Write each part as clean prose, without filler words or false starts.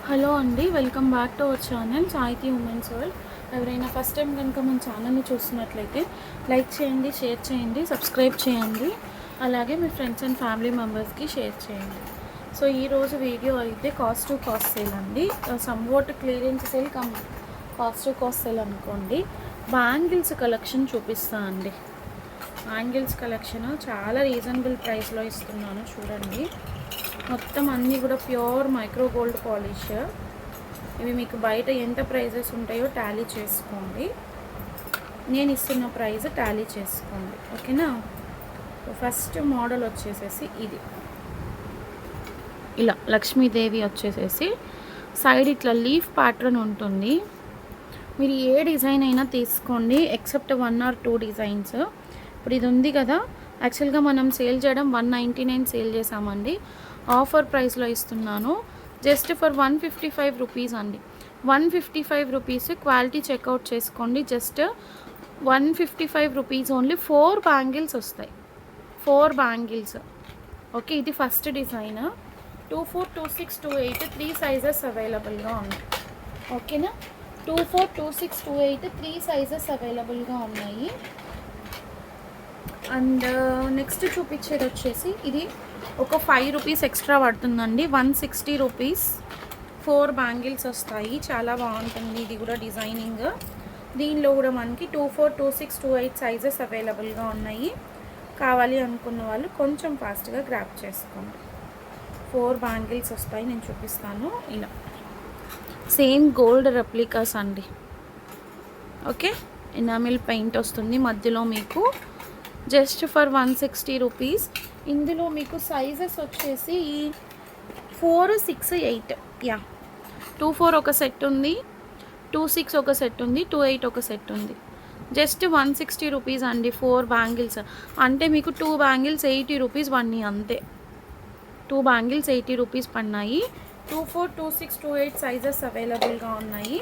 Hello అండి, welcome back to our channel సాహితీ women's world. ఎవరైనా ఫస్ట్ టైం కనుక మన ఛానల్ని చూస్తున్నట్లయితే లైక్ చేయండి, షేర్ చేయండి, సబ్స్క్రైబ్ చేయండి. అలాగే మీ ఫ్రెండ్స్ అండ్ ఫ్యామిలీ మెంబర్స్కి షేర్ చేయండి. సో ఈరోజు వీడియో అయితే కాస్ట్ టు కాస్ట్ సేల్ అండి. Somewhat clearance sale cost to cost sale అనుకోండి. బ్యాంగిల్స్ కలెక్షన్ చూపిస్తా అండి. బ్యాంగిల్స్ కలెక్షన్ చాలా రీజనబుల్ ప్రైస్లో ఇస్తున్నాను, చూడండి. మొత్తం అన్నీ కూడా ప్యూర్ మైక్రో గోల్డ్ పాలిష్. ఇవి మీకు బయట ఎంత ప్రైజెస్ ఉంటాయో టాలీ చేసుకోండి. నేను ఇస్తున్న ప్రైస్ టాలీ చేసుకోండి, ఓకేనా. ఫస్ట్ మోడల్ వచ్చేసేసి ఇది ఇలా లక్ష్మీదేవి వచ్చేసేసి సైడ్ ఇట్లా లీఫ్ ప్యాటర్న్ ఉంటుంది. మీరు ఏ డిజైన్ అయినా తీసుకోండి ఎక్సెప్ట్ 1 or 2 డిజైన్స్. ఇప్పుడు ఇది ఉంది కదా, యాక్చువల్గా మనం సేల్ చేయడం 199 సేల్ చేసామండి. ఆఫర్ ప్రైస్లో ఇస్తున్నాను జస్ట్ ఫర్ 155 రూపీస్ అండి. 155 రూపీస్ క్వాలిటీ చెక్అవుట్ చేసుకోండి. Just 155 rupees only. 4 బ్యాంగిల్స్ వస్తాయి, 4 బ్యాంగిల్స్. ఓకే, ఇది ఫస్ట్ డిజైన్. 24, 26, 28 3 సైజెస్ అవైలబుల్గా ఉన్నాయి, ఓకేనా. 24, 26, 28 3 సైజెస్ అవైలబుల్గా ఉన్నాయి. అండ్ నెక్స్ట్ చూపించేది వచ్చేసి ఇది ఒక 5 రూపీస్ ఎక్స్ట్రా పడుతుందండి. 160 రూపీస్ 4 బ్యాంగిల్స్ వస్తాయి. చాలా బాగుంటుంది ఇది కూడా డిజైనింగ్. దీనిలో కూడా మనకి 24, 26, 28 సైజెస్ అవైలబుల్గా ఉన్నాయి. కావాలి అనుకున్న వాళ్ళు కొంచెం ఫాస్ట్గా గ్రాప్ చేసుకోండి. 4 బ్యాంగిల్స్ వస్తాయి, నేను చూపిస్తాను. ఇలా సేమ్ గోల్డ్ రెప్లికాస్ అండి. ఓకే, ఎనామిల్ పెయింట్ వస్తుంది మధ్యలో మీకు. Just for 160 rupees. ఇందులో మీకు సైజెస్ వచ్చేసి 4, 6, 8. యా, 24 ఒక సెట్ ఉంది, 26 ఒక సెట్ ఉంది, 28 ఒక సెట్ ఉంది. జస్ట్ 160 రూపీస్ అండి. 4 బ్యాంగిల్స్ అంటే మీకు 2 బ్యాంగిల్స్ 80 రూపీస్ పడినాయి అంతే. 2 బ్యాంగిల్స్ 80 రూపీస్ పడినాయి. 24, 26, 28 సైజెస్ అవైలబుల్గా ఉన్నాయి.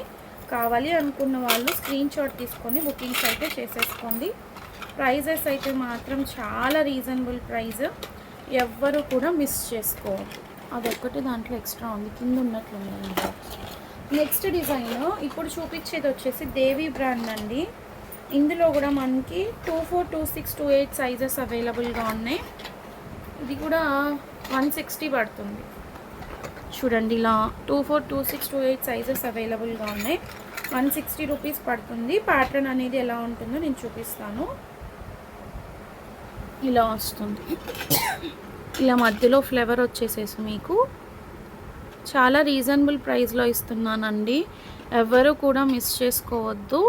కావాలి అనుకున్న వాళ్ళు స్క్రీన్ షాట్ తీసుకొని బుకింగ్స్ అయితే చేసేసుకోండి. ప్రైజెస్ అయితే మాత్రం చాలా రీజనబుల్ ప్రైస్, ఎవ్వరు కూడా మిస్ చేసుకోవాలి. అదొక్కటి దాంట్లో ఎక్స్ట్రా ఉంది, కింద ఉన్నట్లుంది. నెక్స్ట్ డిజైన్ ఇప్పుడు చూపించేది వచ్చేసి దేవి బ్రాండ్ అండి. ఇందులో కూడా మనకి 24, 26, 28 సైజెస్ అవైలబుల్గా ఉన్నాయి. ఇది కూడా 160 పడుతుంది, చూడండి. ఇలా 24, 26, 28 సైజెస్ అవైలబుల్గా ఉన్నాయి. 160 రూపీస్ పడుతుంది. ప్యాటర్న్ అనేది ఎలా ఉంటుందో నేను చూపిస్తాను. ఇలా వస్తుంది, ఇలా మధ్యలో ఫ్లేవర్ వచ్చేసేసి మీకు చాలా రీజనబుల్ ప్రైస్లో ఇస్తున్నానండి. ఎవరు కూడా మిస్ చేసుకోవద్దు.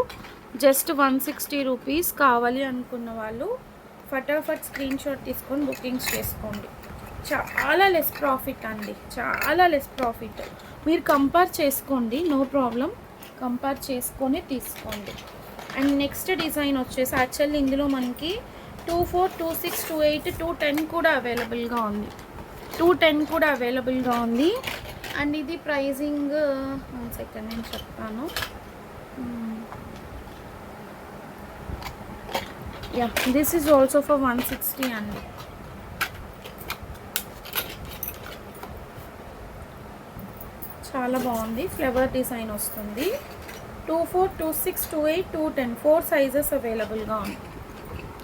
Just 160 rupees. కావాలి అనుకున్న వాళ్ళు ఫటాఫట్ స్క్రీన్ షాట్ తీసుకొని బుకింగ్స్ చేసుకోండి. చాలా లెస్ ప్రాఫిట్ అండి, చాలా లెస్ ప్రాఫిట్. మీరు కంపేర్ చేసుకోండి, నో ప్రాబ్లం. కంపేర్ చేసుకొని తీసుకోండి. అండ్ నెక్స్ట్ డిజైన్ వచ్చేసి యాక్చువల్లీ ఇందులో మనకి 24, 26, 28, 210 కూడా అవైలబుల్గా ఉంది. 210 కూడా అవైలబుల్గా ఉంది. అండ్ ఇది ప్రైజింగ్ 1 సెకండ్ నేను చెప్తాను. Yeah, this is also for 160 అండి. చాలా బాగుంది, ఫ్లవర్ డిజైన్ వస్తుంది. 24, 26, 28, 210 4 సైజెస్ అవైలబుల్గా ఉంది,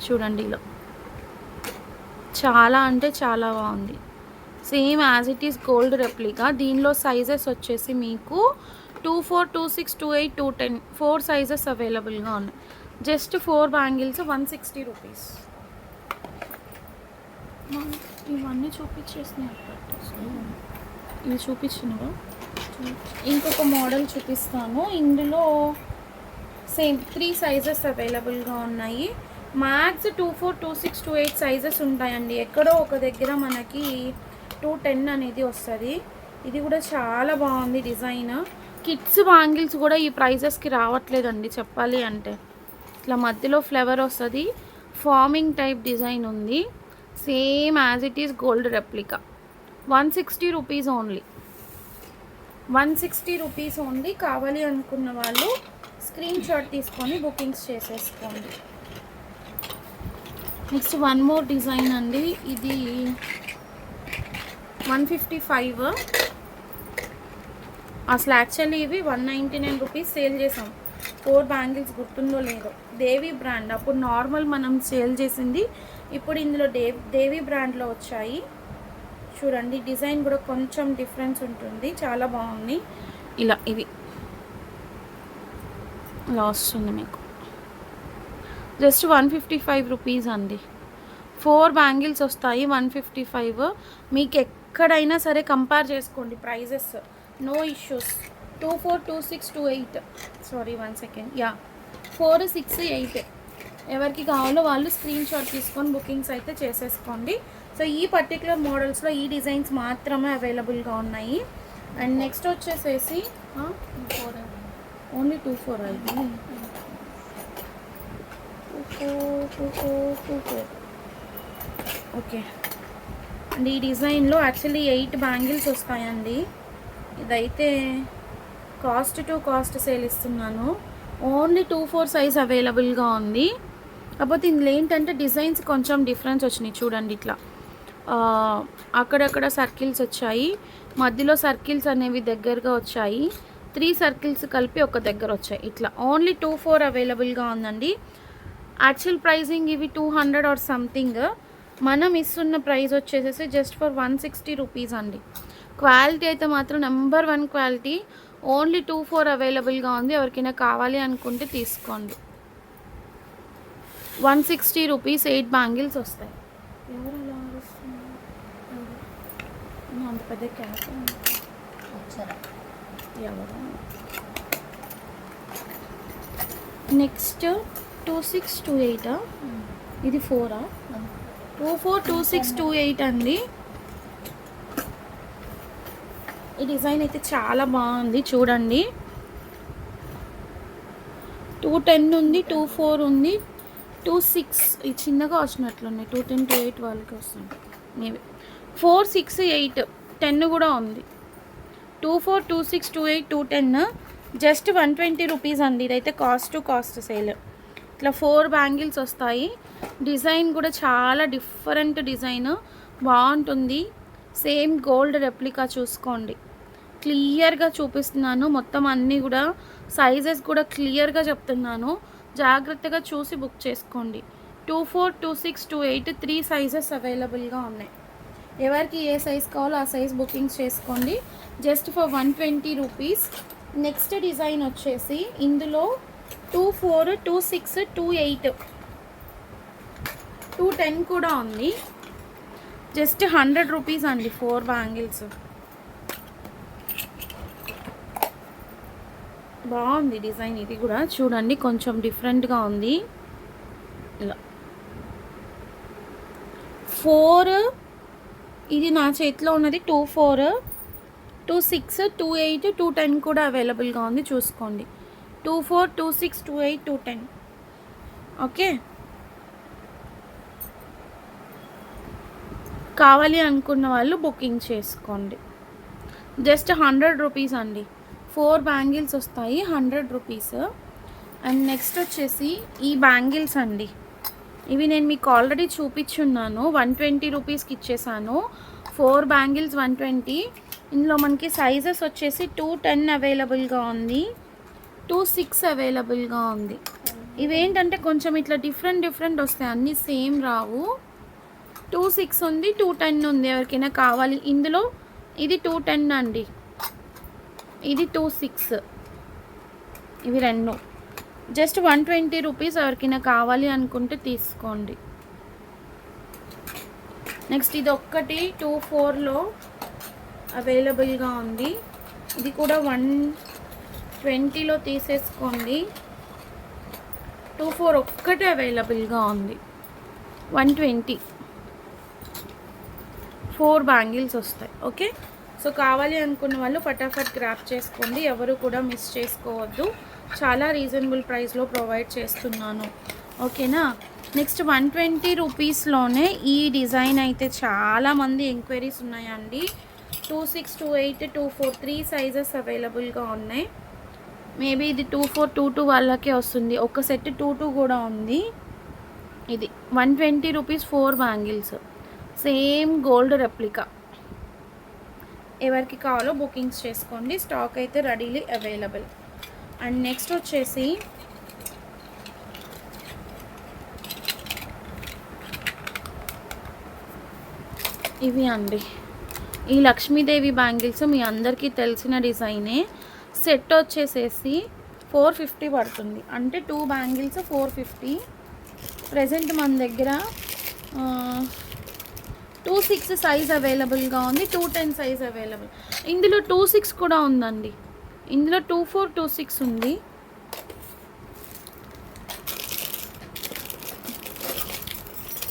చూడండి. ఇలా చాలా అంటే చాలా బాగుంది. Same as it is gold replica. దీనిలో సైజెస్ వచ్చేసి మీకు 24, 26, 28, 210 4 సైజెస్ అవైలబుల్గా ఉన్నాయి. Just 4 bangles 160 rupees. ఇవన్నీ చూపించేసినాయి, ఇవి చూపించినవా. ఇంకొక మోడల్ చూపిస్తాను. ఇందులో సేమ్ 3 సైజెస్ అవైలబుల్గా ఉన్నాయి. మ్యాక్స్ 24, 26, 28 సైజెస్ ఉంటాయండి. ఎక్కడో ఒక దగ్గర మనకి 210 అనేది వస్తుంది. ఇది కూడా చాలా బాగుంది డిజైన్. కిడ్స్ బ్యాంగిల్స్ కూడా ఈ ప్రైజెస్కి రావట్లేదండి చెప్పాలి అంటే. ఇట్లా మధ్యలో ఫ్లేవర్ వస్తుంది, ఫార్మింగ్ టైప్ డిజైన్ ఉంది. Same as it is gold replica. 160 rupees only, 160 rupees only. కావాలి అనుకున్న వాళ్ళు స్క్రీన్ షాట్ తీసుకొని బుకింగ్స్ చేసేసుకోండి. నెక్స్ట్ 1 మోర్ డిజైన్ అండి. ఇది 155 అసలు యాక్చువల్లీ ఇవి 199 రూపీస్ సేల్ చేసాం. 4 బ్యాంగిల్స్, గుర్తుందో లేదో. దేవి బ్రాండ్, అప్పుడు నార్మల్ మనం సేల్ చేసింది, ఇప్పుడు ఇందులో దేవి బ్రాండ్లో వచ్చాయి. చూడండి, డిజైన్ కూడా కొంచెం డిఫరెన్స్ ఉంటుంది, చాలా బాగుంది. ఇలా ఇవి ఇలా వస్తుంది మీకు. జస్ట్ 155 రూపీస్ అండి. 4 బ్యాంగిల్స్ వస్తాయి, 155. మీకు ఎక్కడైనా సరే కంపేర్ చేసుకోండి prices, no issues. 24, 26, 28, sorry 1 second, 4, 6, 8 ఎవరికి కావాలో వాళ్ళు స్క్రీన్ షాట్ తీసుకొని బుకింగ్స్ అయితే చేసేసుకోండి. సో ఈ పర్టికులర్ మోడల్స్లో ఈ డిజైన్స్ మాత్రమే అవైలబుల్గా ఉన్నాయి. అండ్ నెక్స్ట్ వచ్చేసేసి ఓన్లీ 24 అయితే 24. ఓకే అండ్ ఈ డిజైన్లో యాక్చువల్లీ 8 బ్యాంగిల్స్ వస్తాయండి. ఇదైతే కాస్ట్ టు కాస్ట్ సేల్ ఇస్తున్నాను. ఓన్లీ 24 సైజ్ అవైలబుల్గా ఉంది. కాకపోతే ఇందులో ఏంటంటే డిజైన్స్ కొంచెం డిఫరెన్స్ వచ్చినాయి. చూడండి, ఇట్లా అక్కడక్కడ సర్కిల్స్ వచ్చాయి, మధ్యలో సర్కిల్స్ అనేవి దగ్గరగా వచ్చాయి, 3 సర్కిల్స్ కలిపి ఒక దగ్గర వచ్చాయి. ఇట్లా ఓన్లీ 24 అవైలబుల్గా ఉందండి. యాక్చువల్ ప్రైజింగ్ ఇవి 200 ఆర్ సంథింగ్. మనం ఇస్తున్న ప్రైస్ వచ్చేసేసి జస్ట్ ఫర్ 160 రూపీస్ అండి. క్వాలిటీ అయితే మాత్రం నెంబర్ 1 క్వాలిటీ. ఓన్లీ 24 అవైలబుల్గా ఉంది. ఎవరికైనా కావాలి అనుకుంటే తీసుకోండి. 160 రూపీస్ 8 బ్యాంగిల్స్ వస్తాయి. ఎవరు అలా అంత పెద్ద క్యాప్ ఎవరు. నెక్స్ట్ 2628, ఇది 4, 24, 26, 28 అండి. ఈ డిజైన్ అయితే చాలా బాగుంది, చూడండి. 210 ఉంది, 24 ఉంది, 26 ఈ చిన్నగా వచ్చినట్లున్నాయి. 210, 28 వాళ్ళకి వస్తుంది మేబీ. 4, 6, 8, 10 కూడా ఉంది. 24, 26, 28, 210 జస్ట్ 120 రూపీస్ అండి. ఇదైతే కాస్ట్ టు కాస్ట్ సేల్. ఇట్లా 4 బ్యాంగిల్స్ వస్తాయి. డిజైన్ కూడా చాలా డిఫరెంట్ డిజైన్, బాగుంటుంది. Same gold replica. చూసుకోండి, క్లియర్గా చూపిస్తున్నాను మొత్తం అన్నీ కూడా, సైజెస్ కూడా క్లియర్గా చెప్తున్నాను, జాగ్రత్తగా చూసి బుక్ చేసుకోండి. 24, 26, 28 3 సైజెస్ అవైలబుల్గా ఉన్నాయి. ఎవరికి ఏ సైజ్ కావాలో ఆ సైజ్ బుకింగ్స్ చేసుకోండి. Just for 120 rupees. Next design వచ్చేసి ఇందులో 24, 26, 28, 210 కూడా ఉంది. జస్ట్ 100 రూపీస్ అండి 4 బ్యాంగిల్స్. బాగుంది డిజైన్. ఇది కూడా చూడండి, కొంచెం డిఫరెంట్గా ఉంది. ఇలా 4, ఇది నా చేతిలో ఉన్నది 24, 26, 28, 210 కూడా అవైలబుల్గా ఉంది, చూసుకోండి. 24, 26, 28, 210. ఓకే, కావాలి అనుకున్న వాళ్ళు బుకింగ్ చేసుకోండి. జస్ట్ 100 రూపీస్ అండి. 4 బ్యాంగిల్స్ వస్తాయి, 100 రూపీస్. అండ్ నెక్స్ట్ వచ్చేసి ఈ బ్యాంగిల్స్ అండి. ఇవి నేను మీకు ఆల్రెడీ చూపించున్నాను, 120 రూపీస్కి ఇచ్చేసాను. 4 బ్యాంగిల్స్ 120. ఇందులో మనకి సైజెస్ వచ్చేసి 210 అవైలబుల్గా ఉంది, 26 అవైలబుల్గా ఉంది. ఇవేంటంటే కొంచెం ఇట్లా డిఫరెంట్ వస్తాయి, అన్నీ సేమ్ రావు. 26 ఉంది, 210 ఉంది. ఎవరికైనా కావాలి. ఇందులో ఇది 210 అండి, ఇది 26. ఇవి రెండు జస్ట్ 120 రూపీస్. ఎవరికైనా కావాలి అనుకుంటే తీసుకోండి. నెక్స్ట్ ఇది ఒక్కటి 24లో అవైలబుల్గా ఉంది. ఇది కూడా 120లో తీసేసుకోండి. 24 ఒక్కటే అవైలబుల్గా ఉంది, 120. 4 బ్యాంగిల్స్ వస్తాయి. ఓకే, సో కావాలి అనుకున్న వాళ్ళు ఫటాఫట్ గ్రాప్ చేసుకోండి, ఎవరు కూడా మిస్ చేసుకోవద్దు. చాలా రీజనబుల్ ప్రైస్లో ప్రొవైడ్ చేస్తున్నాను. ఓకేనా. నెక్స్ట్ 120 రూపీస్లోనే ఈ డిజైన్ అయితే చాలామంది ఎంక్వైరీస్ ఉన్నాయండి. 26, 28, 24 3 సైజెస్ అవైలబుల్గా ఉన్నాయి. మేబీ ఇది 24, 22 వాళ్ళకే వస్తుంది. ఒక సెట్ 22 కూడా ఉంది. ఇది 120 rupees 4 bangles, same gold replica. ఎవరికి కావాలో బుకింగ్స్ చేసుకోండి. స్టాక్ అయితే రెడీలీ అవైలబుల్. అండ్ నెక్స్ట్ వచ్చేసి ఇవి అండి, ఈ లక్ష్మీదేవి బ్యాంగిల్స్ మీ అందరికీ తెలిసిన డిజైనే. సెట్ వచ్చేసేసి 450 పడుతుంది, అంటే 2 బ్యాంగిల్స్ 450. ప్రజెంట్ మన దగ్గర 26 సైజ్ అవైలబుల్గా ఉంది, 210 సైజ్ అవైలబుల్. ఇందులో 26 కూడా ఉందండి, ఇందులో 24, 26 ఉంది.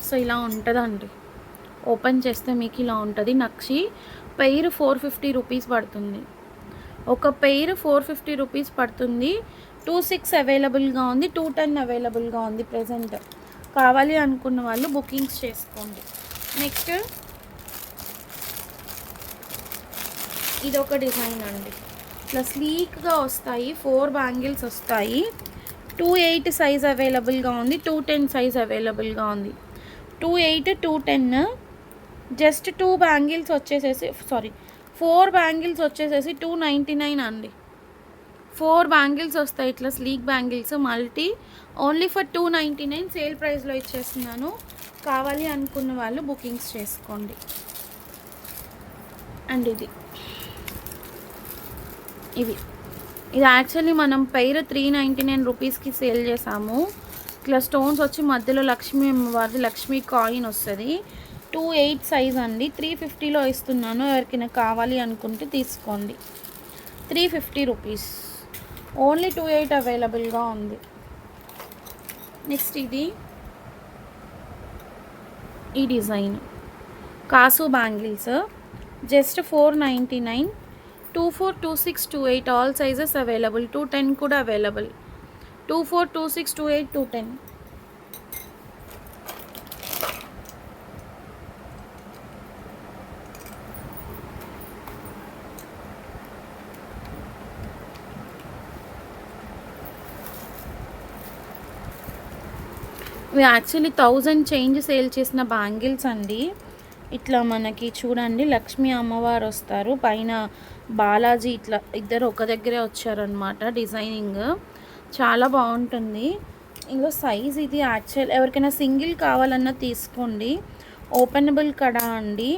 సో ఇలా ఉంటుందండి, ఓపెన్ చేస్తే మీకు ఇలా ఉంటుంది. నక్షి పెయిర్ 450 రూపీస్ పడుతుంది, ఒక పెయిర్ 450 రూపీస్ పడుతుంది. 26 అవైలబుల్గా ఉంది, 210 అవైలబుల్గా ఉంది ప్రజెంట్. కావాలి అనుకున్న వాళ్ళు బుకింగ్స్ చేసుకోండి. నెక్స్ట్ ఇదొక డిజైన్ అండి, ఇట్లా స్లీక్గా వస్తాయి, 4 బ్యాంగిల్స్ వస్తాయి. 28 సైజ్ అవైలబుల్గా ఉంది, 210 సైజ్ అవైలబుల్గా ఉంది. 28, 210 జస్ట్ 2 బ్యాంగిల్స్ వచ్చేసేసి 4 బ్యాంగిల్స్ వచ్చేసేసి 299 అండి. 4 బ్యాంగిల్స్ వస్తాయి ఇట్లా sleek bangles multi, only for 299 sale ప్రైస్లో ఇచ్చేస్తున్నాను. కావాలి అనుకున్న వాళ్ళు బుకింగ్స్ చేసుకోండి. అండ్ ఇది యాక్చువల్లీ మనం పెయిర్ 399 రూపీస్కి సేల్ చేసాము. ఇట్లా స్టోన్స్ వచ్చి మధ్యలో లక్ష్మీ అమ్మవారిది లక్ష్మీ కాయిన్ వస్తుంది. 28 సైజ్ అండి, 350లో ఇస్తున్నాను. ఎవరికైనా కావాలి అనుకుంటే తీసుకోండి. 350 రూపీస్, ఓన్లీ 28 అవైలబుల్గా ఉంది. నెక్స్ట్ ఈ డిజైన్ కాసు bangles just 499, 24, 26, 28 all sizes available. 210 కూడా అవైలబుల్. 24, 26, 28, 210. ఇవి యాక్చువల్లీ 1000 చేంజ్ సేల్ చేసిన బ్యాంగిల్స్ అండి. ఇట్లా మనకి చూడండి లక్ష్మీ అమ్మవారు వస్తారు, పైన బాలాజీ, ఇట్లా ఇద్దరు ఒక దగ్గరే వచ్చారనమాట. డిజైనింగ్ చాలా బాగుంటుంది. ఇందులో సైజ్ ఇది యాక్చువల్ ఎవరికైనా సింగిల్ కావాలన్నా తీసుకోండి. ఓపెనబుల్ కడా అండి,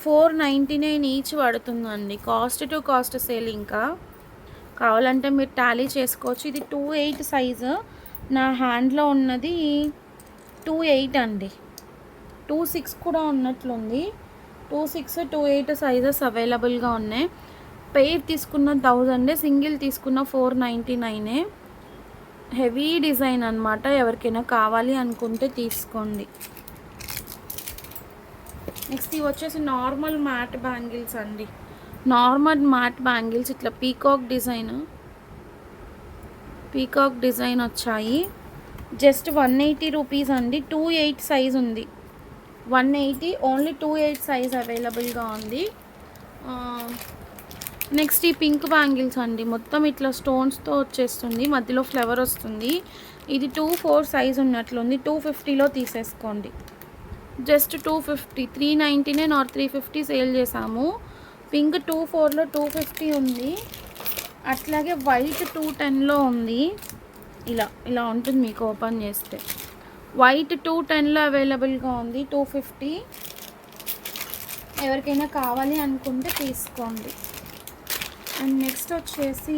499 ఈచ్ పడుతుందండి. Cost to cost sale. ఇంకా కావాలంటే మీరు టాలీ చేసుకోవచ్చు. ఇది 28 సైజు, నా హ్యాండ్లో ఉన్నది 28 అండి. 26 కూడా ఉన్నట్లుంది. 26, 28 సైజెస్ అవైలబుల్గా ఉన్నాయి. పెయిర్ తీసుకున్న 1000, సింగిల్ తీసుకున్న 499. హెవీ డిజైన్ అనమాట, ఎవరికైనా కావాలి అనుకుంటే తీసుకోండి. నెక్స్ట్ ఇవి వచ్చేసి నార్మల్ మ్యాట్ బ్యాంగిల్స్ అండి. నార్మల్ మ్యాట్ బ్యాంగిల్స్ ఇట్లా పీకాక్ డిజైన్ వచ్చాయి. జస్ట్ 180 రూపీస్ అండి. 28 సైజ్ ఉంది, 180, ఓన్లీ 28 సైజ్ అవైలబుల్గా ఉంది. నెక్స్ట్ ఈ పింక్ బ్యాంగిల్స్ అండి, మొత్తం ఇట్లా స్టోన్స్తో వచ్చేస్తుంది, మధ్యలో ఫ్లవర్ వస్తుంది. ఇది 24 సైజ్ ఉన్నట్లుంది. 250లో తీసేసుకోండి. జస్ట్ 250, 399 ఆర్ 350 సేల్ చేసాము. పింక్ 24లో 250 ఉంది. అట్లాగే వైట్ 210లో ఉంది. ఇలా ఉంటుంది మీకు ఓపెన్ చేస్తే. వైట్ 210లో అవైలబుల్గా ఉంది, 250. ఎవరికైనా కావాలి అనుకుంటే తీసుకోండి. అండ్ నెక్స్ట్ వచ్చేసి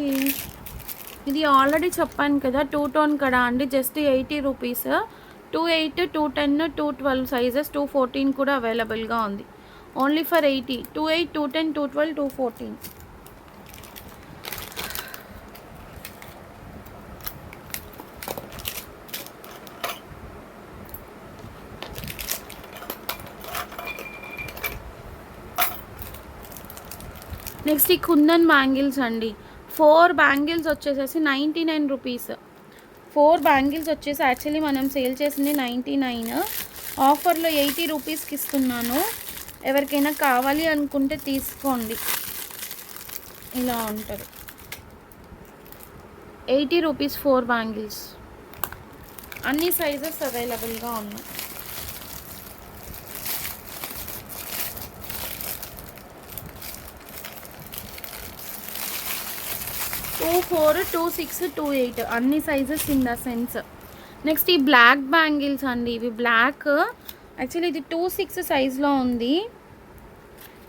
ఇది ఆల్రెడీ చెప్పాను కదా, 2 టోన్ కడా అండి, జస్ట్ 80 రూపీస్. 28, 210, 212 సైజెస్, 214 కూడా అవైలబుల్గా ఉంది. Only for 80. 28, 210, 212, 214. నెక్స్ట్ ఈ కుందన్ బ్యాంగిల్స్ అండి, 4 బ్యాంగిల్స్ వచ్చేసేసి 99 రూపీస్. 4 బ్యాంగిల్స్ వచ్చేసి యాక్చువల్లీ మనం సేల్ చేసింది 99, ఆఫర్లో 80 రూపీస్కి ఇస్తున్నాను. ఎవరికైనా కావాలి అనుకుంటే తీసుకోండి. ఇలా ఉంటుంది, 80 రూపీస్ 4 బ్యాంగిల్స్. అన్ని సైజెస్ అవైలబుల్గా ఉన్నాయి. 24, 26, 28 అన్ని sizes in the sense. Next ఈ బ్లాక్ బ్యాంగిల్స్ అండి. ఇవి బ్లాక్, యాక్చువల్లీ ఇది 26 సైజ్లో ఉంది.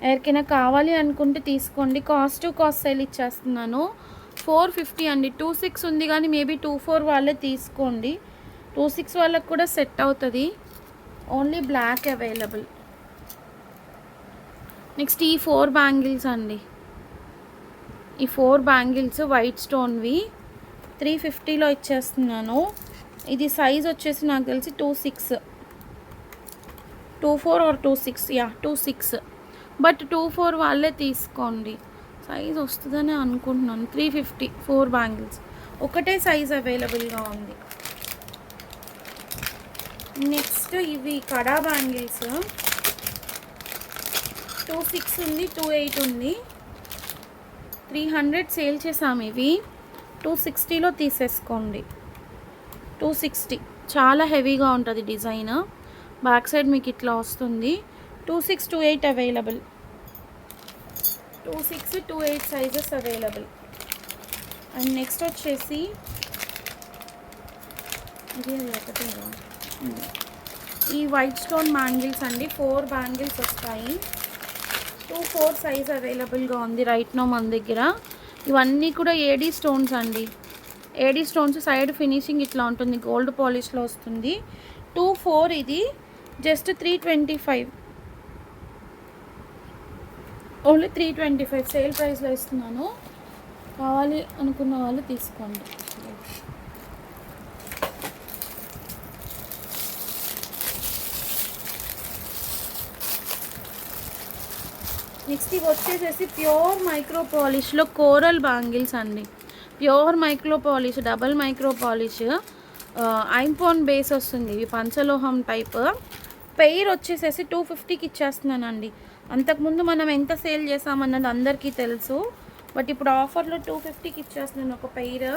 ఎవరికైనా కావాలి అనుకుంటే తీసుకోండి. కాస్ట్ టు కాస్ట్ సేల్ ఇచ్చేస్తున్నాను. 450 అండి. 26 ఉంది కానీ మేబీ 24 వాళ్ళే తీసుకోండి. 26 వాళ్ళకి కూడా సెట్ అవుతుంది. Only black available. నెక్స్ట్ ఈ 4 బ్యాంగిల్స్ అండి. ఈ 4 బ్యాంగిల్స్ వైట్ స్టోన్వి 350లో ఇచ్చేస్తున్నాను. ఇది సైజ్ వచ్చేసి నాకు తెలిసి 26, 24 ఆర్ 26, 26. బట్ 24 వాళ్ళే తీసుకోండి. సైజ్ వస్తుందని అనుకుంటున్నాను. 350 4 బ్యాంగిల్స్, ఒకటే సైజ్ అవైలబుల్గా ఉంది. నెక్స్ట్ ఇవి కడా బ్యాంగిల్స్ 26 ఉంది, 28 ఉంది. 300 సేల్ చేసాము. ఇవి 260లో తీసేసుకోండి. 260 చాలా హెవీగా ఉంటుంది డిజైన్. బ్యాక్ సైడ్ మీకు ఇట్లా వస్తుంది. 26, 28 available. 26, 28 sizes available. And next వచ్చేసి ఇది ఒకటి ఈ వైట్ స్టోన్ బ్యాంగిల్స్ అండి. 4 బ్యాంగిల్స్ వస్తాయి. 2-4 సైజ్ అవైలబుల్గా ఉంది రైట్ నో మన దగ్గర. ఇవన్నీ కూడా ఏడీ స్టోన్స్ అండి. ఏడీ స్టోన్స్ సైడ్ ఫినిషింగ్ ఇట్లా ఉంటుంది, గోల్డ్ పాలిష్లో వస్తుంది. 2-4 ఇది జస్ట్ 325, ఓన్లీ 325 సేల్ ప్రైస్లో ఇస్తున్నాను. కావాలి అనుకున్న వాళ్ళు తీసుకోండి. నెక్స్ట్ ఇవి వచ్చేసేసి ప్యూర్ మైక్రో పాలిష్లో కోరల్ బ్యాంగిల్స్ అండి. Pure micro polish, double micro polish, ఐంపోన్ బేస్ వస్తుంది. ఇవి పంచలోహం టైప్. పెయిర్ వచ్చేసేసి 250కి ఇచ్చేస్తున్నానండి. అంతకుముందు మనం ఎంత సేల్ చేసామన్నది అందరికీ తెలుసు. బట్ ఇప్పుడు ఆఫర్లో 250కి ఇచ్చేస్తున్నాను ఒక pair.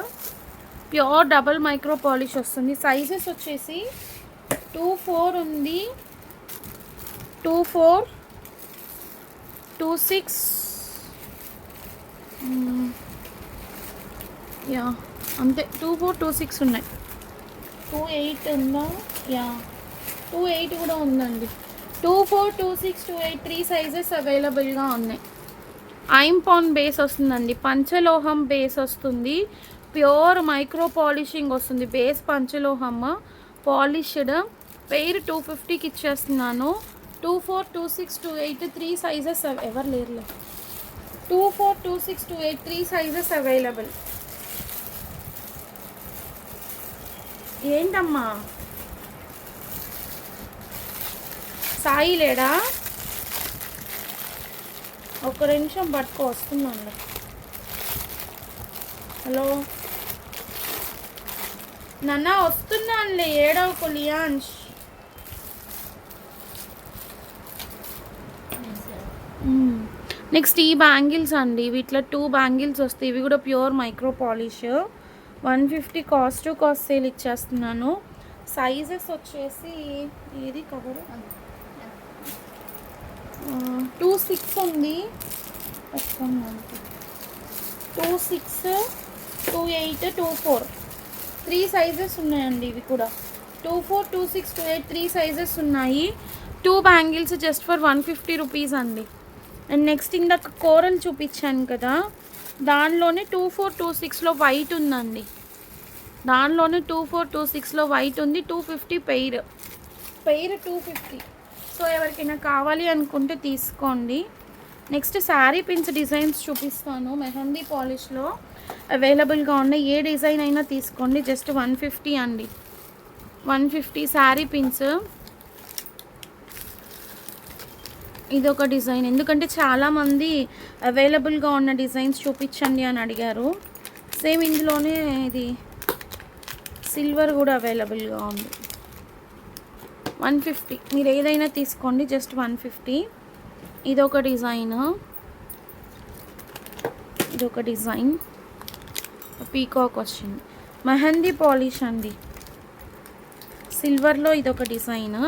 Pure double micro polish వస్తుంది. సైజెస్ వచ్చేసి 24 ఉంది, 24, 26, అంతే. 24, 26 ఉన్నాయి. 28 ఉందా? 28 కూడా ఉందండి. 24, 26, 28 3 సైజెస్ అవైలబుల్గా ఉన్నాయి. ఐంపాన్ బేస్ వస్తుందండి. పంచలోహం బేస్ వస్తుంది. ప్యూర్ మైక్రో పాలిషింగ్ వస్తుంది. బేస్ పంచలోహం పాలిష్డ్. పెయిర్ 250కి ఇచ్చేస్తున్నాను. 24, 26, 28 3 సైజెస్ ఎవరు లేరులే. 24, 26, 28 3 సైజెస్ అవైలబుల్. ఏంటమ్మా సాయి లేడా? ఒక నిమిషం పట్టుకో వస్తున్నాను. హలో నాన్న వస్తున్నానులే, ఏడవకు లియాన్స్. నెక్స్ట్ ఈ బ్యాంగిల్స్ అండి. వీటిలో 2 బ్యాంగిల్స్ వస్తాయి. ఇవి కూడా pure micro polish. 150 cost to cost sale ఇచ్చేస్తున్నాను. సైజెస్ వచ్చేసి ఏది కవర్ 26 ఉంది, 26, 28, 24 3 సైజెస్ ఉన్నాయండి. ఇవి కూడా 24, 26, 28 3 సైజెస్ ఉన్నాయి. 2 బ్యాంగిల్స్ జస్ట్ ఫర్ 150 రూపీస్ అండి. అండ్ నెక్స్ట్ ఇందాక కోరల్ చూపించాను కదా, దానిలోనే 24, 26లో వైట్ ఉందండి. దానిలోనే 24, 26లో వైట్ ఉంది. 250 పెయిర్ 250. సో ఎవరికైనా కావాలి అనుకుంటే తీసుకోండి. నెక్స్ట్ శారీ పిన్స్ డిజైన్స్ చూపిస్తాను. మెహందీ పాలిష్లో అవైలబుల్గా ఉన్నాయి. ఏ డిజైన్ అయినా తీసుకోండి. జస్ట్ 150 అండి. 150 శారీ పిన్స్. ఇది ఒక డిజైన్, ఎందుకంటే చాలామంది అవైలబుల్గా ఉన్న డిజైన్స్ చూపించండి అని అడిగారు. సేమ్ ఇందులోనే ఇది సిల్వర్ కూడా అవైలబుల్గా ఉంది. 150 మీరు ఏదైనా తీసుకోండి. జస్ట్ 150. ఇదొక డిజైన్ పీకాక్ వచ్చింది. మెహందీ పాలిష్ అండి. సిల్వర్లో ఇదొక డిజైన్.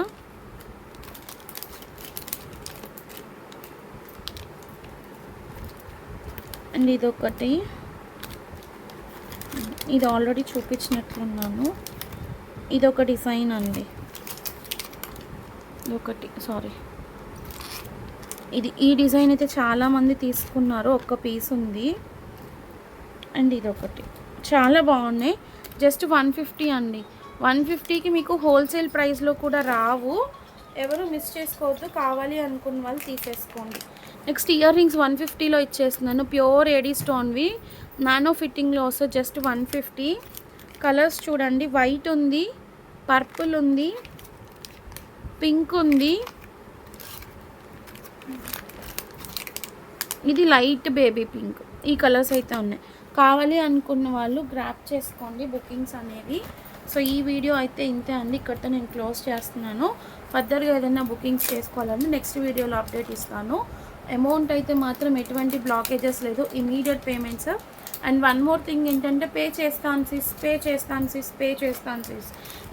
అండ్ ఇదొకటి ఇది ఆల్రెడీ చూపించినట్లున్నాను. ఇదొక డిజైన్ అండి, ఒకటి సారీ, ఈ డిజైన్ అయితే చాలామంది తీసుకున్నారు, ఒక్క పీస్ ఉంది. అండ్ ఇదొకటి చాలా బాగున్నాయి. జస్ట్ 150 అండి. 150కి మీకు హోల్సేల్ ప్రైస్లో కూడా రావు. ఎవరు మిస్ చేసుకోవద్దు, కావాలి అనుకున్న వాళ్ళు తీసేసుకోండి. నెక్స్ట్ ఇయర్ రింగ్స్ 150లో ఇచ్చేస్తున్నాను. ప్యూర్ ఏడీ స్టోన్వి, నానో ఫిట్టింగ్లో వస్తే జస్ట్ 150. కలర్స్ చూడండి, వైట్ ఉంది, పర్పుల్ ఉంది, పింక్ ఉంది, ఇది లైట్ బేబీ పింక్. ఈ కలర్స్ అయితే ఉన్నాయి. కావాలి అనుకున్న వాళ్ళు గ్రాప్ చేసుకోండి బుకింగ్స్ అనేవి. సో ఈ వీడియో అయితే ఇంతే అండి, ఇక్కడితో నేను క్లోజ్ చేస్తున్నాను. ఫర్దర్గా ఏదైనా బుకింగ్స్ చేసుకోవాలంటే నెక్స్ట్ వీడియోలో అప్డేట్ ఇస్తాను. అమౌంట్ అయితే మాత్రం ఎటువంటి బ్లాకేజెస్ లేదు, immediate payments. And one more thing ఏంటంటే, పే చేస్తాను సిస్,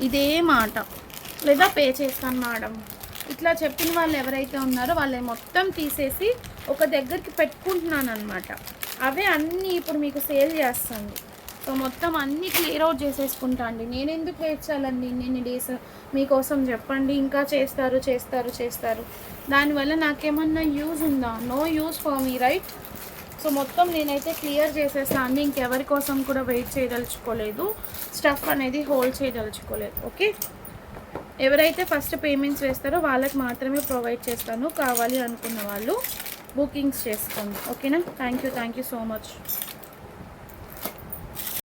ఇదే మాట, లేదా పే చేస్తాను మేడం, ఇట్లా చెప్పిన వాళ్ళు ఎవరైతే ఉన్నారో వాళ్ళే మొత్తం తీసేసి ఒక దగ్గరికి పెట్టుకుంటున్నాను అనమాట. అవే అన్నీ ఇప్పుడు మీకు సేల్ చేస్తాను. సో మొత్తం అన్నీ క్లియర్ అవుట్ చేసేసుకుంటా అండి. నేను ఎందుకు వెయిట్ చేయాలండి ఇన్ని డేస్ మీకోసం చెప్పండి. ఇంకా చేస్తారు, దానివల్ల నాకేమన్నా యూజ్ ఉందా? No use for me, right? So మొత్తం నేనైతే క్లియర్ చేసేస్తాను అండి. ఇంకెవరి కోసం కూడా వెయిట్ చేయదలుచుకోలేదు, స్టఫ్ అనేది హోల్డ్ చేయదలుచుకోలేదు. ఓకే, ఎవరైతే ఫస్ట్ పేమెంట్స్ వేస్తారో వాళ్ళకి మాత్రమే ప్రొవైడ్ చేస్తాను. కావాలి అనుకున్న వాళ్ళు బుకింగ్స్ చేసుకోండి. ఓకేనా? Thank you so much.